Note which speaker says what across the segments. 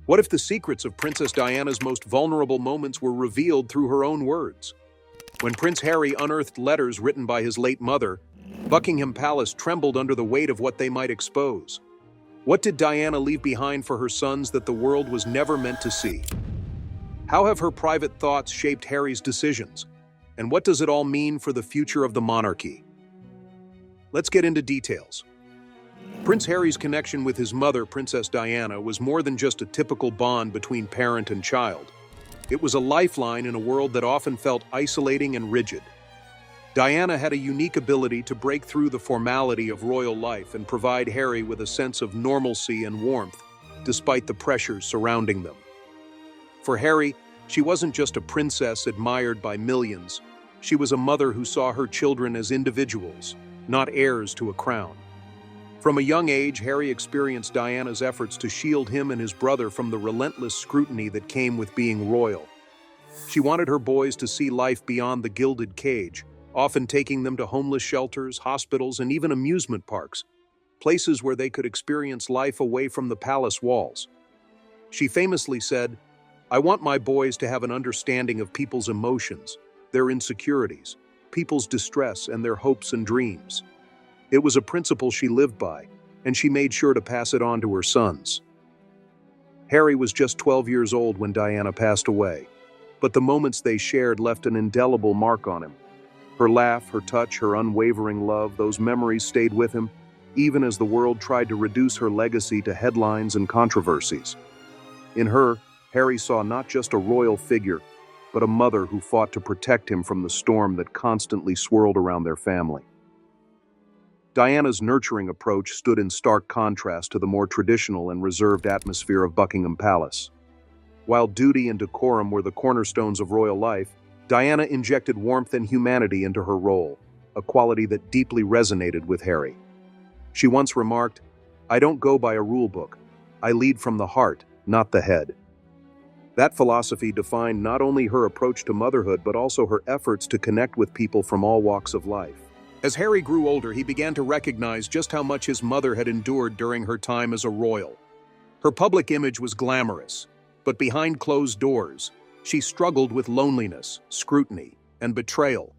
Speaker 1: What if the secrets of Princess Diana's most vulnerable moments were revealed through her own words? When Prince Harry unearthed letters written by his late mother, Buckingham Palace trembled under the weight of what they might expose. What did Diana leave behind for her sons that the world was never meant to see? How have her private thoughts shaped Harry's decisions? And what does it all mean for the future of the monarchy? Let's get into details. Prince Harry's connection with his mother, Princess Diana, was more than just a typical bond between parent and child. It was a lifeline in a world that often felt isolating and rigid. Diana had a unique ability to break through the formality of royal life and provide Harry with a sense of normalcy and warmth, despite the pressures surrounding them. For Harry, she wasn't just a princess admired by millions. She was a mother who saw her children as individuals, not heirs to a crown. From a young age, Harry experienced Diana's efforts to shield him and his brother from the relentless scrutiny that came with being royal. She wanted her boys to see life beyond the gilded cage, often taking them to homeless shelters, hospitals, and even amusement parks, places where they could experience life away from the palace walls. She famously said, "I want my boys to have an understanding of people's emotions, their insecurities, people's distress, and their hopes and dreams." It was a principle she lived by, and she made sure to pass it on to her sons. Harry was just 12 years old when Diana passed away, but the moments they shared left an indelible mark on him. Her laugh, her touch, her unwavering love, those memories stayed with him, even as the world tried to reduce her legacy to headlines and controversies. In her, Harry saw not just a royal figure, but a mother who fought to protect him from the storm that constantly swirled around their family. Diana's nurturing approach stood in stark contrast to the more traditional and reserved atmosphere of Buckingham Palace. While duty and decorum were the cornerstones of royal life, Diana injected warmth and humanity into her role, a quality that deeply resonated with Harry. She once remarked, "I don't go by a rule book. I lead from the heart, not the head." That philosophy defined not only her approach to motherhood but also her efforts to connect with people from all walks of life. As Harry grew older, he began to recognize just how much his mother had endured during her time as a royal. Her public image was glamorous, but behind closed doors, she struggled with loneliness, scrutiny, and betrayal.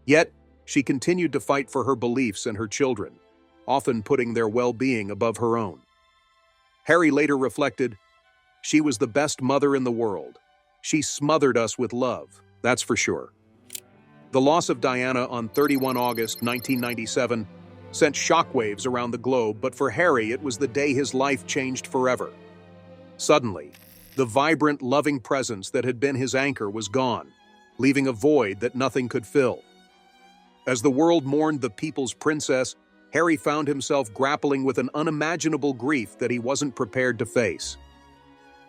Speaker 1: Yet, she continued to fight for her beliefs and her children, often putting their well-being above her own. Harry later reflected, "She was the best mother in the world. She smothered us with love, that's for sure." The loss of Diana on 31 August 1997 sent shockwaves around the globe, but for Harry it was the day his life changed forever. Suddenly, the vibrant, loving presence that had been his anchor was gone, leaving a void that nothing could fill. As the world mourned the people's princess, Harry found himself grappling with an unimaginable grief that he wasn't prepared to face.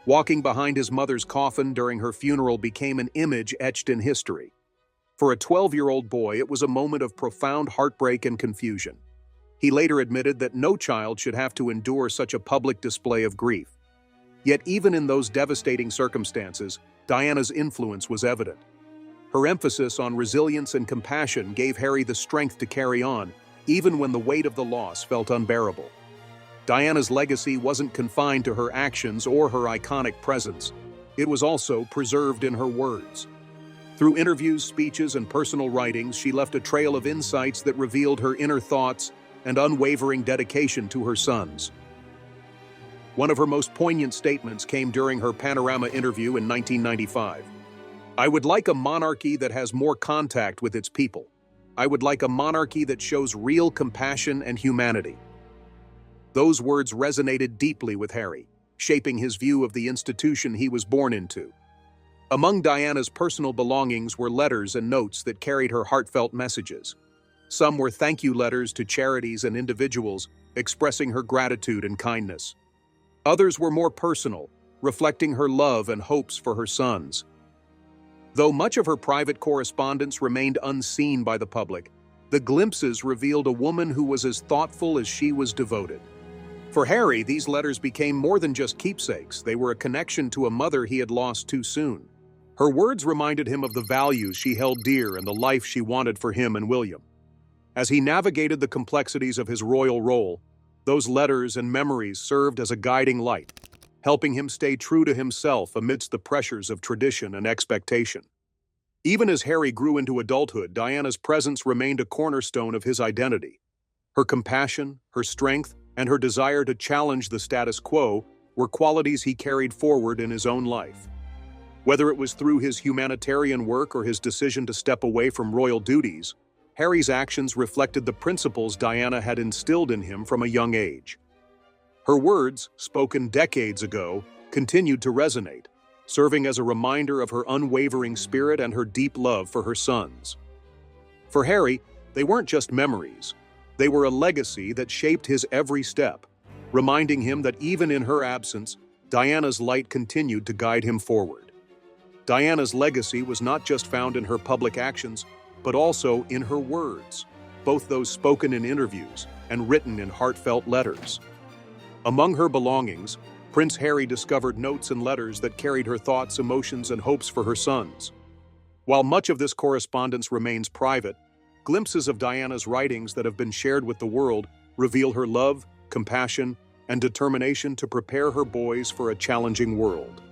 Speaker 1: Walking behind his mother's coffin during her funeral became an image etched in history. For a 12-year-old boy, it was a moment of profound heartbreak and confusion. He later admitted that no child should have to endure such a public display of grief. Yet even in those devastating circumstances, Diana's influence was evident. Her emphasis on resilience and compassion gave Harry the strength to carry on, even when the weight of the loss felt unbearable. Diana's legacy wasn't confined to her actions or her iconic presence. It was also preserved in her words. Through interviews, speeches, and personal writings, she left a trail of insights that revealed her inner thoughts and unwavering dedication to her sons. One of her most poignant statements came during her Panorama interview in 1995. "I would like a monarchy that has more contact with its people. I would like a monarchy that shows real compassion and humanity." Those words resonated deeply with Harry, shaping his view of the institution he was born into. Among Diana's personal belongings were letters and notes that carried her heartfelt messages. Some were thank you letters to charities and individuals, expressing her gratitude and kindness. Others were more personal, reflecting her love and hopes for her sons. Though much of her private correspondence remained unseen by the public, the glimpses revealed a woman who was as thoughtful as she was devoted. For Harry, these letters became more than just keepsakes. They were a connection to a mother he had lost too soon. Her words reminded him of the values she held dear and the life she wanted for him and William. As he navigated the complexities of his royal role, those letters and memories served as a guiding light. helping him stay true to himself amidst the pressures of tradition and expectation. Even as Harry grew into adulthood, Diana's presence remained a cornerstone of his identity. Her compassion, her strength, and her desire to challenge the status quo were qualities he carried forward in his own life. Whether it was through his humanitarian work or his decision to step away from royal duties, Harry's actions reflected the principles Diana had instilled in him from a young age. Her words, spoken decades ago, continued to resonate, serving as a reminder of her unwavering spirit and her deep love for her sons. For Harry, they weren't just memories. They were a legacy that shaped his every step, reminding him that even in her absence, Diana's light continued to guide him forward. Diana's legacy was not just found in her public actions, but also in her words, both those spoken in interviews and written in heartfelt letters. Among her belongings, Prince Harry discovered notes and letters that carried her thoughts, emotions, and hopes for her sons. While much of this correspondence remains private, glimpses of Diana's writings that have been shared with the world reveal her love, compassion, and determination to prepare her boys for a challenging world.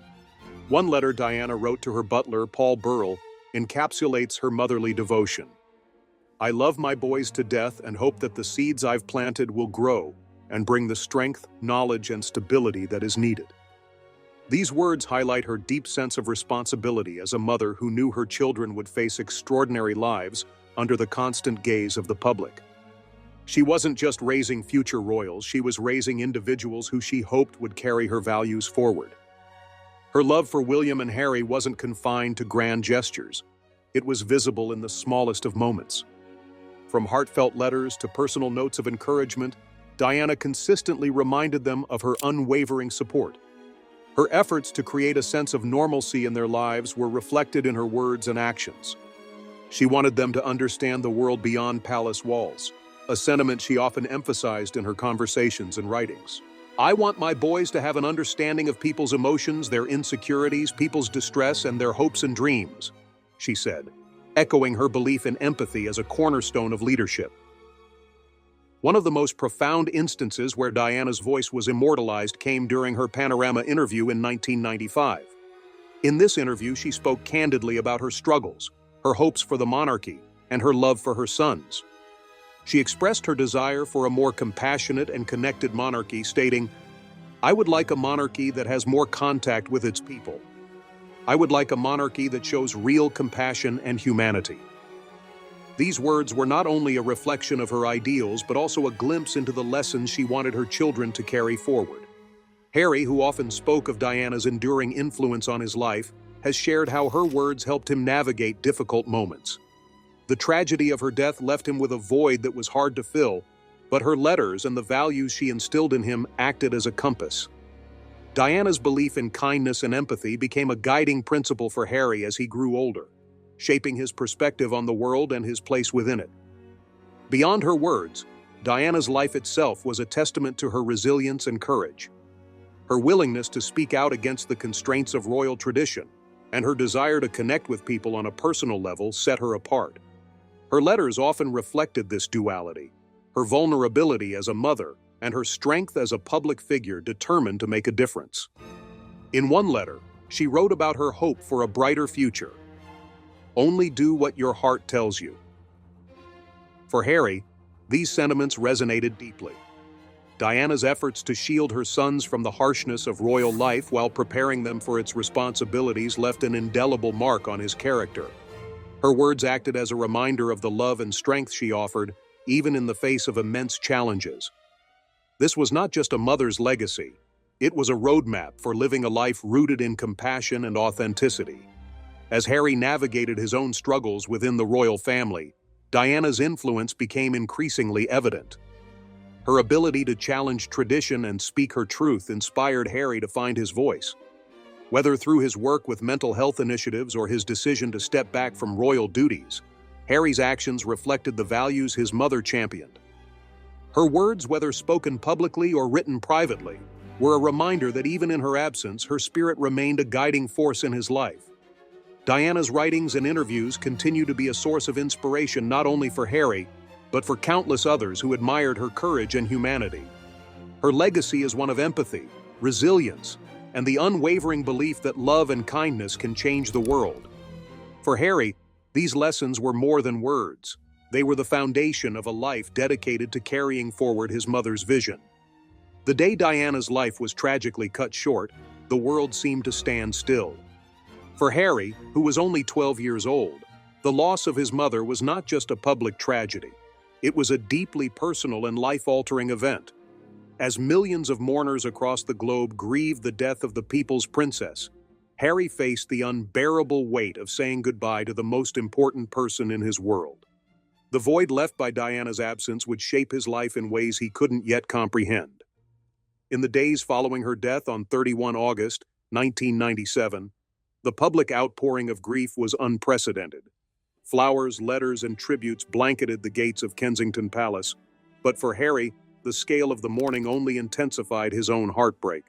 Speaker 1: One letter Diana wrote to her butler, Paul Burrell, encapsulates her motherly devotion. "I love my boys to death and hope that the seeds I've planted will grow and bring the strength, knowledge, and stability that is needed." These words highlight her deep sense of responsibility as a mother who knew her children would face extraordinary lives under the constant gaze of the public. She wasn't just raising future royals, she was raising individuals who she hoped would carry her values forward. Her love for William and Harry wasn't confined to grand gestures. It was visible in the smallest of moments. From heartfelt letters to personal notes of encouragement, Diana consistently reminded them of her unwavering support. Her efforts to create a sense of normalcy in their lives were reflected in her words and actions. She wanted them to understand the world beyond palace walls, a sentiment she often emphasized in her conversations and writings. "I want my boys to have an understanding of people's emotions, their insecurities, people's distress, and their hopes and dreams," she said, echoing her belief in empathy as a cornerstone of leadership. One of the most profound instances where Diana's voice was immortalized came during her Panorama interview in 1995. In this interview, she spoke candidly about her struggles, her hopes for the monarchy, and her love for her sons. She expressed her desire for a more compassionate and connected monarchy, stating, "I would like a monarchy that has more contact with its people. I would like a monarchy that shows real compassion and humanity." These words were not only a reflection of her ideals, but also a glimpse into the lessons she wanted her children to carry forward. Harry, who often spoke of Diana's enduring influence on his life, has shared how her words helped him navigate difficult moments. The tragedy of her death left him with a void that was hard to fill, but her letters and the values she instilled in him acted as a compass. Diana's belief in kindness and empathy became a guiding principle for Harry as he grew older, shaping his perspective on the world and his place within it. Beyond her words, Diana's life itself was a testament to her resilience and courage. Her willingness to speak out against the constraints of royal tradition and her desire to connect with people on a personal level set her apart. Her letters often reflected this duality, her vulnerability as a mother and her strength as a public figure determined to make a difference. In one letter, she wrote about her hope for a brighter future. "Only do what your heart tells you." For Harry, these sentiments resonated deeply. Diana's efforts to shield her sons from the harshness of royal life while preparing them for its responsibilities left an indelible mark on his character. Her words acted as a reminder of the love and strength she offered, even in the face of immense challenges. This was not just a mother's legacy, it was a roadmap for living a life rooted in compassion and authenticity. As Harry navigated his own struggles within the royal family, Diana's influence became increasingly evident. Her ability to challenge tradition and speak her truth inspired Harry to find his voice. Whether through his work with mental health initiatives or his decision to step back from royal duties, Harry's actions reflected the values his mother championed. Her words, whether spoken publicly or written privately, were a reminder that even in her absence, her spirit remained a guiding force in his life. Diana's writings and interviews continue to be a source of inspiration not only for Harry, but for countless others who admired her courage and humanity. Her legacy is one of empathy, resilience, and the unwavering belief that love and kindness can change the world. For Harry, these lessons were more than words. They were the foundation of a life dedicated to carrying forward his mother's vision. The day Diana's life was tragically cut short, the world seemed to stand still. For Harry, who was only 12 years old, the loss of his mother was not just a public tragedy. It was a deeply personal and life-altering event. As millions of mourners across the globe grieved the death of the people's princess, Harry faced the unbearable weight of saying goodbye to the most important person in his world. The void left by Diana's absence would shape his life in ways he couldn't yet comprehend. In the days following her death on 31 August 1997, the public outpouring of grief was unprecedented. Flowers, letters, and tributes blanketed the gates of Kensington Palace, but for Harry, the scale of the mourning only intensified his own heartbreak.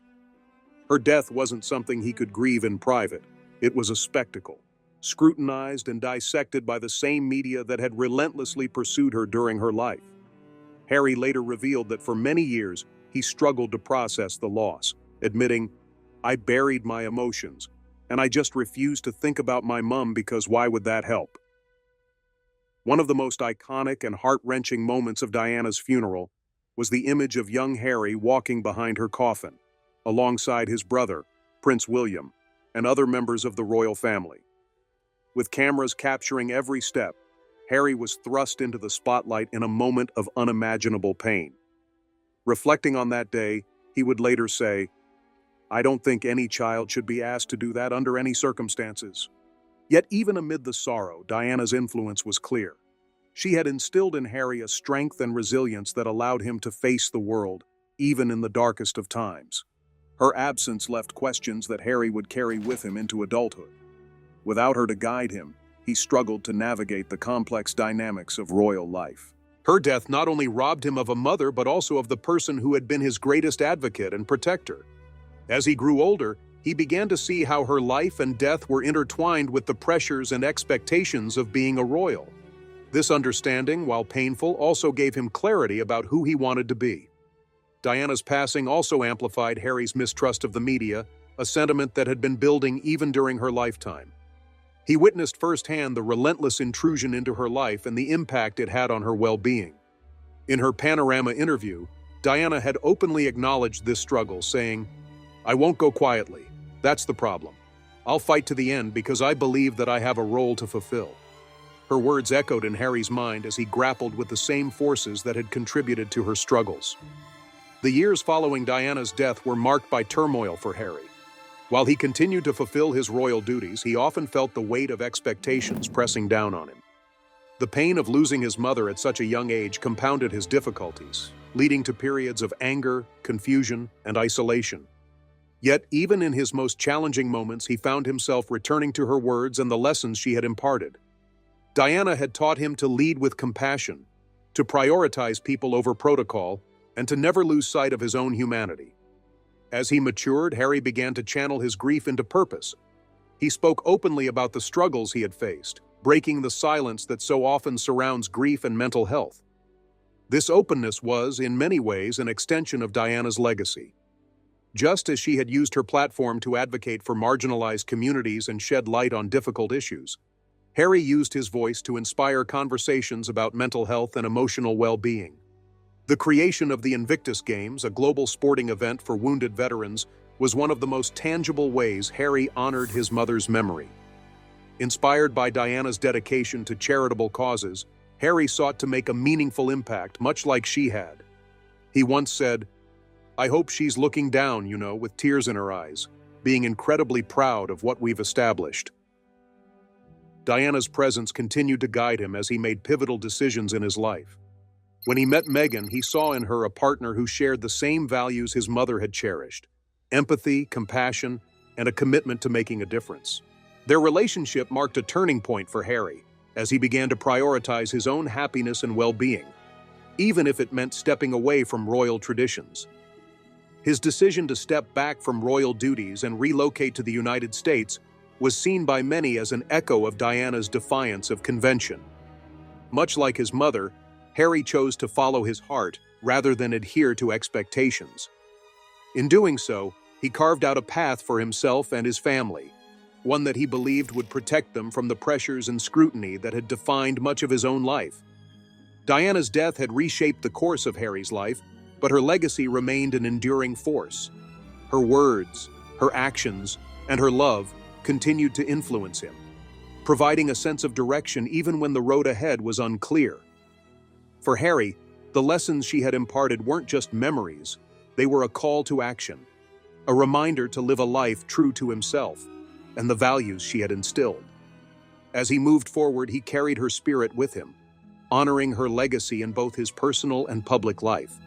Speaker 1: Her death wasn't something he could grieve in private. It was a spectacle, scrutinized and dissected by the same media that had relentlessly pursued her during her life. Harry later revealed that for many years, he struggled to process the loss, admitting, "I buried my emotions, and I just refused to think about my mum because why would that help?" One of the most iconic and heart-wrenching moments of Diana's funeral was the image of young Harry walking behind her coffin, alongside his brother, Prince William, and other members of the royal family. With cameras capturing every step, Harry was thrust into the spotlight in a moment of unimaginable pain. Reflecting on that day, he would later say, "I don't think any child should be asked to do that under any circumstances." Yet even amid the sorrow, Diana's influence was clear. She had instilled in Harry a strength and resilience that allowed him to face the world, even in the darkest of times. Her absence left questions that Harry would carry with him into adulthood. Without her to guide him, he struggled to navigate the complex dynamics of royal life. Her death not only robbed him of a mother, but also of the person who had been his greatest advocate and protector. As he grew older, he began to see how her life and death were intertwined with the pressures and expectations of being a royal. This understanding, while painful, also gave him clarity about who he wanted to be. Diana's passing also amplified Harry's mistrust of the media, a sentiment that had been building even during her lifetime. He witnessed firsthand the relentless intrusion into her life and the impact it had on her well-being. In her Panorama interview, Diana had openly acknowledged this struggle, saying, "I won't go quietly. That's the problem. I'll fight to the end because I believe that I have a role to fulfill." Her words echoed in Harry's mind as he grappled with the same forces that had contributed to her struggles. The years following Diana's death were marked by turmoil for Harry. While he continued to fulfill his royal duties, he often felt the weight of expectations pressing down on him. The pain of losing his mother at such a young age compounded his difficulties, leading to periods of anger, confusion, and isolation. Yet, even in his most challenging moments, he found himself returning to her words and the lessons she had imparted. Diana had taught him to lead with compassion, to prioritize people over protocol, and to never lose sight of his own humanity. As he matured, Harry began to channel his grief into purpose. He spoke openly about the struggles he had faced, breaking the silence that so often surrounds grief and mental health. This openness was, in many ways, an extension of Diana's legacy. Just as she had used her platform to advocate for marginalized communities and shed light on difficult issues, Harry used his voice to inspire conversations about mental health and emotional well-being. The creation of the Invictus Games, a global sporting event for wounded veterans, was one of the most tangible ways Harry honored his mother's memory. Inspired by Diana's dedication to charitable causes, Harry sought to make a meaningful impact, much like she had. He once said, "I hope she's looking down, with tears in her eyes, being incredibly proud of what we've established." Diana's presence continued to guide him as he made pivotal decisions in his life. When he met Meghan, he saw in her a partner who shared the same values his mother had cherished: empathy, compassion, and a commitment to making a difference. Their relationship marked a turning point for Harry, as he began to prioritize his own happiness and well-being, even if it meant stepping away from royal traditions. His decision to step back from royal duties and relocate to the United States was seen by many as an echo of Diana's defiance of convention. Much like his mother, Harry chose to follow his heart rather than adhere to expectations. In doing so, He carved out a path for himself and his family, one that he believed would protect them from the pressures and scrutiny that had defined much of his own life. Diana's death had reshaped the course of Harry's life, but her legacy remained an enduring force. Her words, her actions, and her love continued to influence him, providing a sense of direction even when the road ahead was unclear. For Harry, the lessons she had imparted weren't just memories, they were a call to action, a reminder to live a life true to himself and the values she had instilled. As he moved forward, he carried her spirit with him, honoring her legacy in both his personal and public life.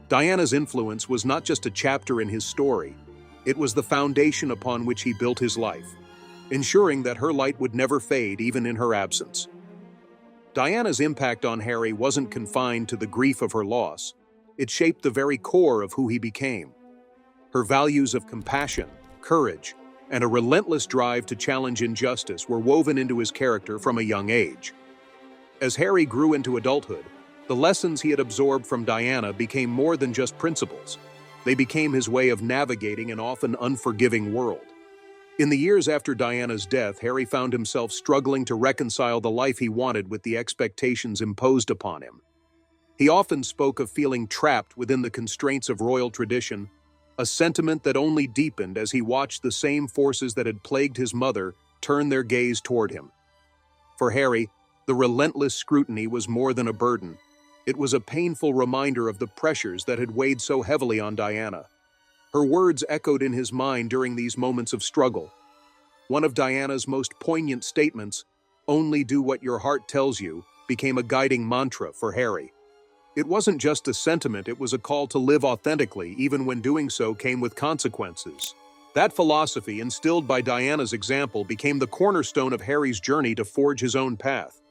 Speaker 1: Diana's influence was not just a chapter in his story, it was the foundation upon which he built his life, ensuring that her light would never fade even in her absence. Diana's impact on Harry wasn't confined to the grief of her loss, it shaped the very core of who he became. Her values of compassion, courage, and a relentless drive to challenge injustice were woven into his character from a young age. As Harry grew into adulthood, the lessons he had absorbed from Diana became more than just principles. They became his way of navigating an often unforgiving world. In the years after Diana's death, Harry found himself struggling to reconcile the life he wanted with the expectations imposed upon him. He often spoke of feeling trapped within the constraints of royal tradition, a sentiment that only deepened as he watched the same forces that had plagued his mother turn their gaze toward him. For Harry, the relentless scrutiny was more than a burden. It was a painful reminder of the pressures that had weighed so heavily on Diana. Her words echoed in his mind during these moments of struggle. One of Diana's most poignant statements, "Only do what your heart tells you," became a guiding mantra for Harry. It wasn't just a sentiment, it was a call to live authentically, even when doing so came with consequences. That philosophy, instilled by Diana's example, became the cornerstone of Harry's journey to forge his own path.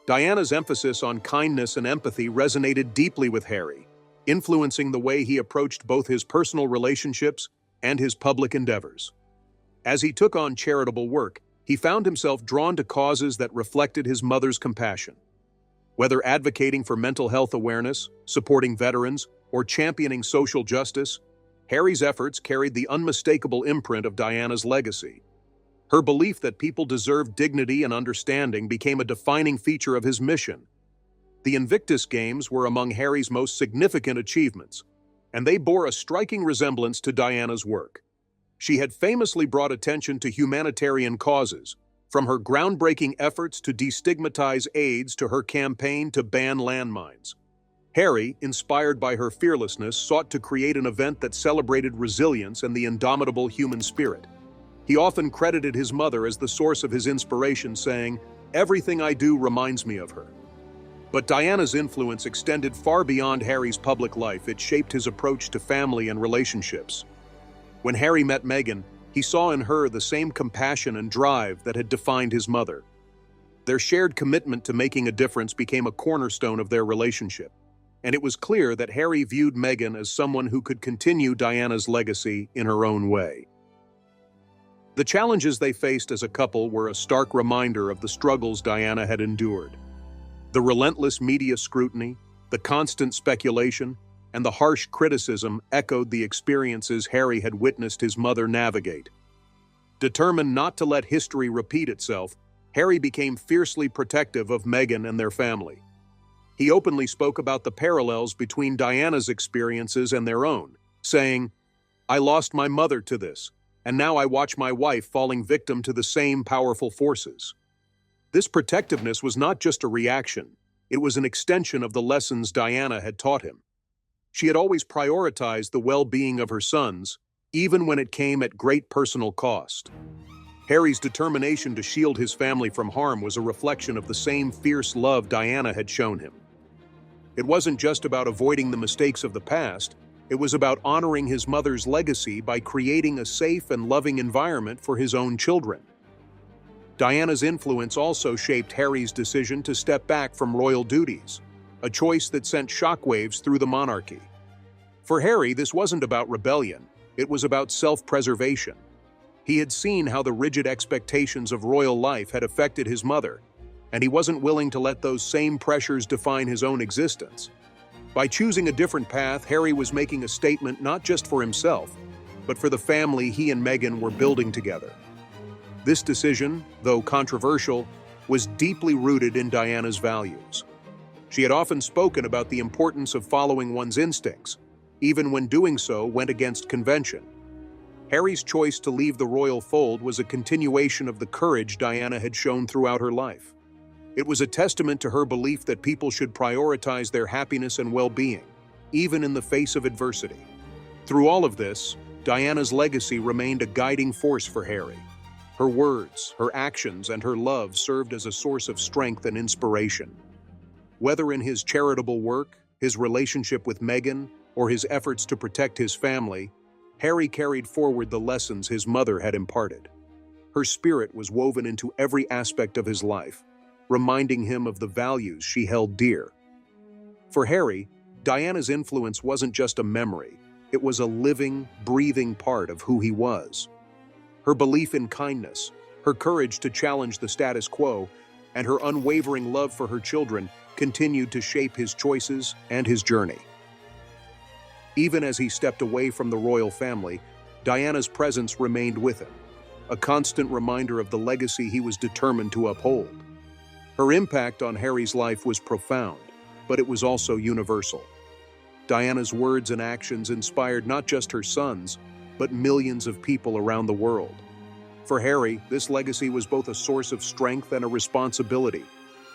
Speaker 1: Diana's emphasis on kindness and empathy resonated deeply with Harry, influencing the way he approached both his personal relationships and his public endeavors. As he took on charitable work, he found himself drawn to causes that reflected his mother's compassion. Whether advocating for mental health awareness, supporting veterans, or championing social justice, Harry's efforts carried the unmistakable imprint of Diana's legacy. Her belief that people deserved dignity and understanding became a defining feature of his mission. The Invictus Games were among Harry's most significant achievements, and they bore a striking resemblance to Diana's work. She had famously brought attention to humanitarian causes, from her groundbreaking efforts to destigmatize AIDS to her campaign to ban landmines. Harry, inspired by her fearlessness, sought to create an event that celebrated resilience and the indomitable human spirit. He often credited his mother as the source of his inspiration, saying, "Everything I do reminds me of her." But Diana's influence extended far beyond Harry's public life. It shaped his approach to family and relationships. When Harry met Meghan, he saw in her the same compassion and drive that had defined his mother. Their shared commitment to making a difference became a cornerstone of their relationship, and it was clear that Harry viewed Meghan as someone who could continue Diana's legacy in her own way. The challenges they faced as a couple were a stark reminder of the struggles Diana had endured. The relentless media scrutiny, the constant speculation, and the harsh criticism echoed the experiences Harry had witnessed his mother navigate. Determined not to let history repeat itself, Harry became fiercely protective of Meghan and their family. He openly spoke about the parallels between Diana's experiences and their own, saying, "I lost my mother to this, and now I watch my wife falling victim to the same powerful forces." This protectiveness was not just a reaction, it was an extension of the lessons Diana had taught him. She had always prioritized the well-being of her sons, even when it came at great personal cost. Harry's determination to shield his family from harm was a reflection of the same fierce love Diana had shown him. It wasn't just about avoiding the mistakes of the past, it was about honoring his mother's legacy by creating a safe and loving environment for his own children. Diana's influence also shaped Harry's decision to step back from royal duties, a choice that sent shockwaves through the monarchy. For Harry, this wasn't about rebellion, it was about self-preservation. He had seen how the rigid expectations of royal life had affected his mother, and he wasn't willing to let those same pressures define his own existence. By choosing a different path, Harry was making a statement not just for himself, but for the family he and Meghan were building together. This decision, though controversial, was deeply rooted in Diana's values. She had often spoken about the importance of following one's instincts, even when doing so went against convention. Harry's choice to leave the royal fold was a continuation of the courage Diana had shown throughout her life. It was a testament to her belief that people should prioritize their happiness and well-being, even in the face of adversity. Through all of this, Diana's legacy remained a guiding force for Harry. Her words, her actions, and her love served as a source of strength and inspiration. Whether in his charitable work, his relationship with Meghan, or his efforts to protect his family, Harry carried forward the lessons his mother had imparted. Her spirit was woven into every aspect of his life, reminding him of the values she held dear. For Harry, Diana's influence wasn't just a memory, it was a living, breathing part of who he was. Her belief in kindness, her courage to challenge the status quo, and her unwavering love for her children continued to shape his choices and his journey. Even as he stepped away from the royal family, Diana's presence remained with him, a constant reminder of the legacy he was determined to uphold. Her impact on Harry's life was profound, but it was also universal. Diana's words and actions inspired not just her sons, but millions of people around the world. For Harry, this legacy was both a source of strength and a responsibility,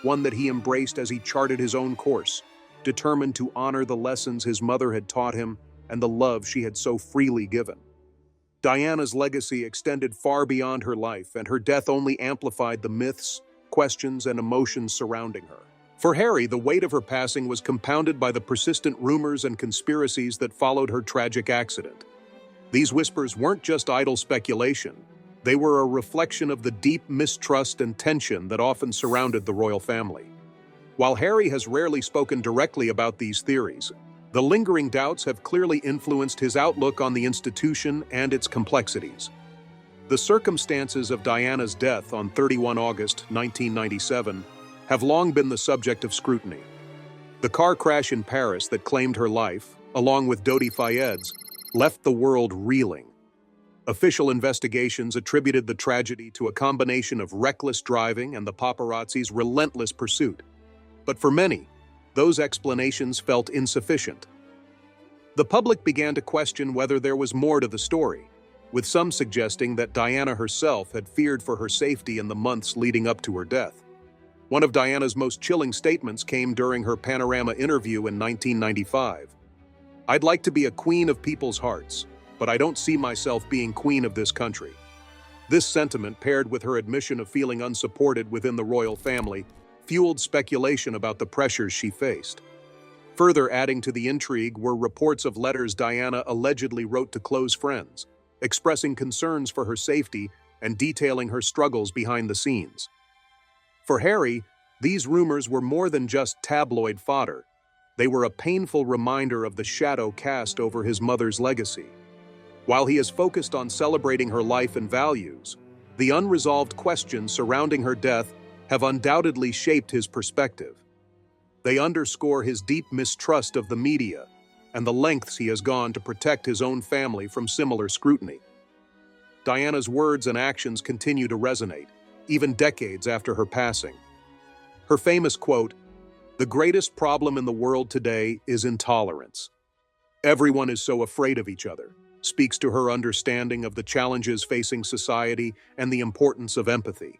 Speaker 1: one that he embraced as he charted his own course, determined to honor the lessons his mother had taught him and the love she had so freely given. Diana's legacy extended far beyond her life, and her death only amplified the myths, questions, and emotions surrounding her. For Harry, the weight of her passing was compounded by the persistent rumors and conspiracies that followed her tragic accident. These whispers weren't just idle speculation. They were a reflection of the deep mistrust and tension that often surrounded the royal family. While Harry has rarely spoken directly about these theories, the lingering doubts have clearly influenced his outlook on the institution and its complexities. The circumstances of Diana's death on 31 August 1997 have long been the subject of scrutiny. The car crash in Paris that claimed her life, along with Dodi Fayed's, left the world reeling. Official investigations attributed the tragedy to a combination of reckless driving and the paparazzi's relentless pursuit. But for many, those explanations felt insufficient. The public began to question whether there was more to the story, with some suggesting that Diana herself had feared for her safety in the months leading up to her death. One of Diana's most chilling statements came during her Panorama interview in 1995. "I'd like to be a queen of people's hearts, but I don't see myself being queen of this country." This sentiment, paired with her admission of feeling unsupported within the royal family, fueled speculation about the pressures she faced. Further adding to the intrigue were reports of letters Diana allegedly wrote to close friends, expressing concerns for her safety and detailing her struggles behind the scenes. For Harry, these rumors were more than just tabloid fodder. They were a painful reminder of the shadow cast over his mother's legacy. While he is focused on celebrating her life and values, the unresolved questions surrounding her death have undoubtedly shaped his perspective. They underscore his deep mistrust of the media and the lengths he has gone to protect his own family from similar scrutiny. Diana's words and actions continue to resonate, even decades after her passing. Her famous quote, "The greatest problem in the world today is intolerance. Everyone is so afraid of each other," speaks to her understanding of the challenges facing society and the importance of empathy.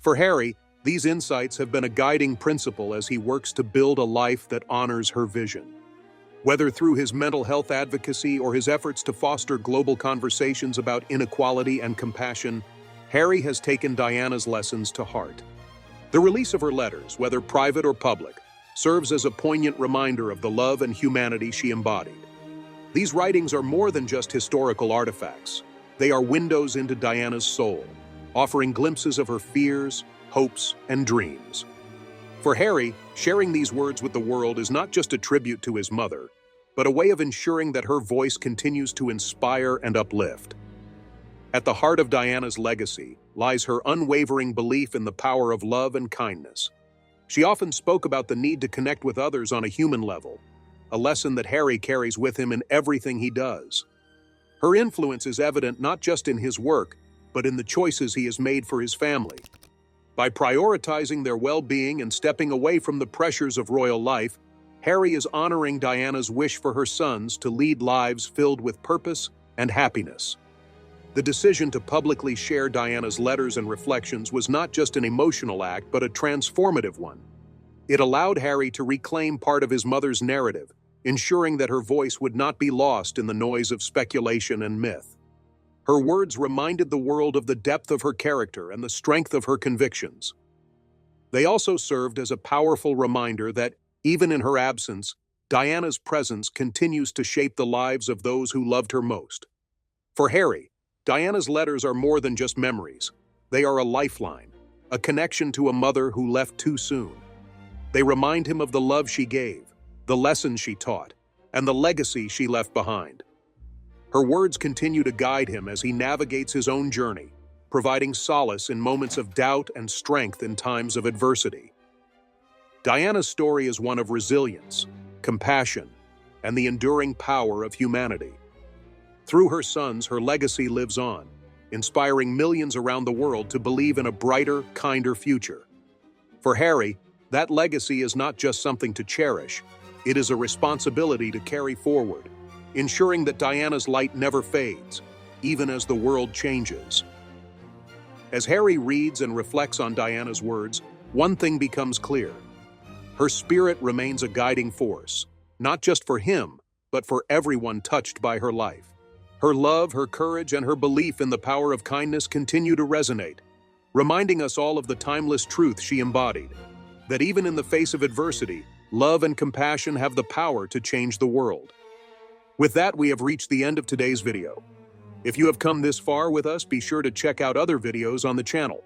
Speaker 1: For Harry, these insights have been a guiding principle as he works to build a life that honors her vision. Whether through his mental health advocacy or his efforts to foster global conversations about inequality and compassion, Harry has taken Diana's lessons to heart. The release of her letters, whether private or public, serves as a poignant reminder of the love and humanity she embodied. These writings are more than just historical artifacts. They are windows into Diana's soul, offering glimpses of her fears, hopes, and dreams. For Harry, sharing these words with the world is not just a tribute to his mother, but a way of ensuring that her voice continues to inspire and uplift. At the heart of Diana's legacy lies her unwavering belief in the power of love and kindness. She often spoke about the need to connect with others on a human level, a lesson that Harry carries with him in everything he does. Her influence is evident not just in his work, but in the choices he has made for his family. By prioritizing their well-being and stepping away from the pressures of royal life, Harry is honoring Diana's wish for her sons to lead lives filled with purpose and happiness. The decision to publicly share Diana's letters and reflections was not just an emotional act, but a transformative one. It allowed Harry to reclaim part of his mother's narrative, ensuring that her voice would not be lost in the noise of speculation and myth. Her words reminded the world of the depth of her character and the strength of her convictions. They also served as a powerful reminder that, even in her absence, Diana's presence continues to shape the lives of those who loved her most. For Harry, Diana's letters are more than just memories. They are a lifeline, a connection to a mother who left too soon. They remind him of the love she gave, the lessons she taught, and the legacy she left behind. Her words continue to guide him as he navigates his own journey, providing solace in moments of doubt and strength in times of adversity. Diana's story is one of resilience, compassion, and the enduring power of humanity. Through her sons, her legacy lives on, inspiring millions around the world to believe in a brighter, kinder future. For Harry, that legacy is not just something to cherish, it is a responsibility to carry forward, ensuring that Diana's light never fades, even as the world changes. As Harry reads and reflects on Diana's words, one thing becomes clear. Her spirit remains a guiding force, not just for him, but for everyone touched by her life. Her love, her courage, and her belief in the power of kindness continue to resonate, reminding us all of the timeless truth she embodied, that even in the face of adversity, love and compassion have the power to change the world. With that, we have reached the end of today's video. If you have come this far with us, be sure to check out other videos on the channel.